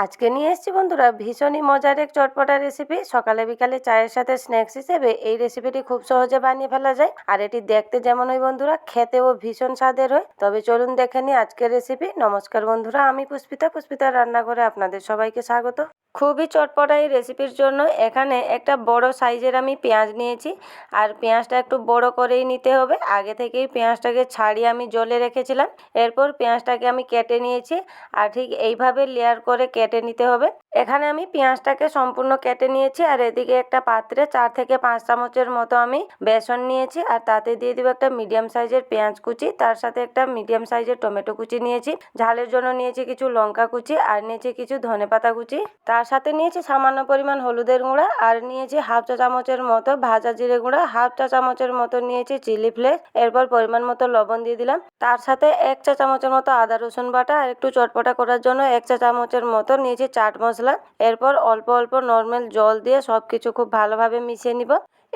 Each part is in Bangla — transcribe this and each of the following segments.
আজকে নিয়ে এসেছি বন্ধুরা ভীষণই মজার এক চটপটা রেসিপি। সকালে বিকালে চায়ের সাথে স্ন্যাক্স হিসেবে এই রেসিপিটি খুব সহজে বানিয়ে ফেলা যায়, আর এটি দেখতে যেমন হয় বন্ধুরা, খেতেও ভীষণ স্বাদের হয়। তবে চলুন দেখে নিই আজকের রেসিপি। নমস্কার বন্ধুরা, আমি পুষ্পিতার রান্নাঘরে আপনাদের সবাইকে স্বাগত। খুবই চটপটা এই রেসিপির জন্য এখানে একটা বড় সাইজের আমি পেঁয়াজ নিয়েছি, আর পেঁয়াজটা একটু বড় করেই নিতে হবে। আগে থেকেই পেঁয়াজটাকে ছাড়িয়ে আমি জলে রেখেছিলাম। এরপর পেঁয়াজটাকে আমি কেটে নিয়েছি, আর ঠিক এইভাবে লেয়ার করে কেটে নিতে হবে। এখানে আমি পেঁয়াজটাকে সম্পূর্ণ কেটে নিয়েছি, আর এদিকে একটা পাত্রে 4 থেকে 5 চামচের মতো আমি বেসন নিয়েছি, আর তাতে দিয়ে দিব একটা মিডিয়াম সাইজের পেঁয়াজ কুচি, তার সাথে একটা মিডিয়াম সাইজের টমেটো কুচি নিয়েছি। ঝালের জন্য নিয়েছি কিছু লঙ্কা কুচি, আর নিয়েছি কিছু ধনেপাতা কুচি। তার সাথে নিয়েছি সামান্য পরিমাণ হলুদের গুঁড়া, আর নিয়েছি হাফ চা চামচের মতো ভাজা জিরে গুঁড়া, হাফ চা চামচের মতো নিয়েছি চিলি ফ্লেক্স। এরপর পরিমাণ মতো লবণ দিয়ে দিলাম। তার সাথে 1 চা চামচের মতো আদা রসুন বাটা, আর একটু চটপটা করার জন্য 1 চা চামচের মতো নিয়েছি চাট মশলা। এরপর অল্প অল্প নর্মাল জল দিয়ে সবকিছু খুব ভালোভাবে মিশিয়ে নিব।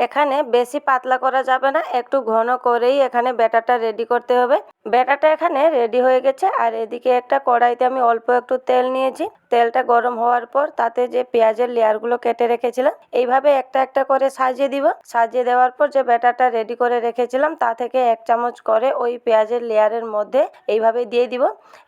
এখানে বেশি পাতলা করা যাবে না, একটু ঘন করেই এখানে ব্যাটারটা রেডি করতে হবে। ব্যাটারটা এখানে রেডি হয়ে গেছে, আর এদিকে একটা কড়াইতে আমি অল্প একটু তেল নিয়েছি। তেলটা গরম হওয়ার পর তাতে যে পেঁয়াজের লেয়ারগুলো কেটে রেখেছিলাম এইভাবে একটা একটা করে সাজিয়ে দিব। সাজিয়ে দেওয়ার পর যে ব্যাটারটা রেডি করে রেখেছিলাম তা থেকে 1 চামচ করে ওই পেঁয়াজের লেয়ারের মধ্যে এইভাবে দিয়ে দিব।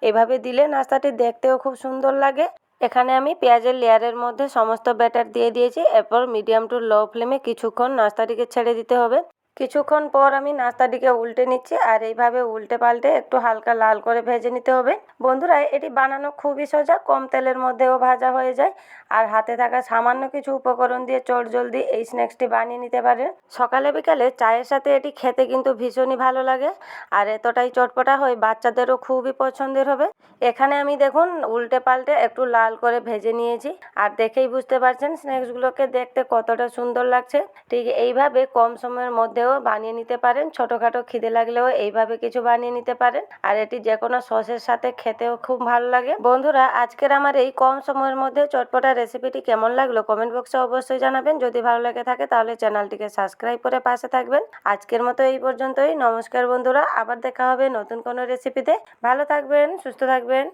এইভাবে দিলে নাস্তাটি দেখতেও খুব সুন্দর লাগে। এখানে আমি পেঁয়াজের লেয়ারের মধ্যে সমস্ত ব্যাটার দিয়ে দিয়েছি। এরপর মিডিয়াম টু লো ফ্লেমে কিছুক্ষণ নাস্তাটিকে ছেড়ে দিতে হবে। কিছুক্ষণ পর আমি নাস্তাটিকে উল্টে নিচ্ছি, আর এইভাবে উল্টে পাল্টে একটু হালকা লাল করে ভেজে নিতে হবে। বন্ধুরা, এটি বানানো খুবই সোজা, কম তেলের মধ্যেও ভাজা হয়ে যায়। আর হাতে থাকা সামান্য কিছু উপকরণ দিয়ে চটজলদি এই স্ন্যাক্সটি বানিয়ে নিতে পারেন। সকালে বিকালে চায়ের সাথে এটি খেতে কিন্তু ভীষণই ভালো লাগে, আর এতটাই চটপটা হয় বাচ্চাদেরও খুবই পছন্দের হবে। এখানে আমি দেখুন উল্টে পাল্টে একটু লাল করে ভেজে নিয়েছি, আর দেখেই বুঝতে পারছেন স্ন্যাক্সগুলোকে দেখতে কতটা সুন্দর লাগছে। ঠিক এইভাবে কম সময়ের মধ্যেও বানিয়ে নিতে পারেন। ছোটোখাটো খিদে লাগলেও এইভাবে কিছু বানিয়ে নিতে পারেন, আর এটি যে কোনো সসের সাথে খেতেও খুব ভালো লাগে। বন্ধুরা, আজকের আমার এই কম সময়ের মধ্যে চটপটা রেসিপিটি কেমন লাগলো কমেন্ট বক্সে অবশ্যই জানাবেন। যদি ভালো লেগে থাকে তাহলে চ্যানেলটিকে সাবস্ক্রাইব করে পাশে থাকবেন। আজকের মতো এই পর্যন্তই। নমস্কার বন্ধুরা, আবার দেখা হবে নতুন কোনো রেসিপিতে। ভালো থাকবেন, সুস্থ থাকবেন।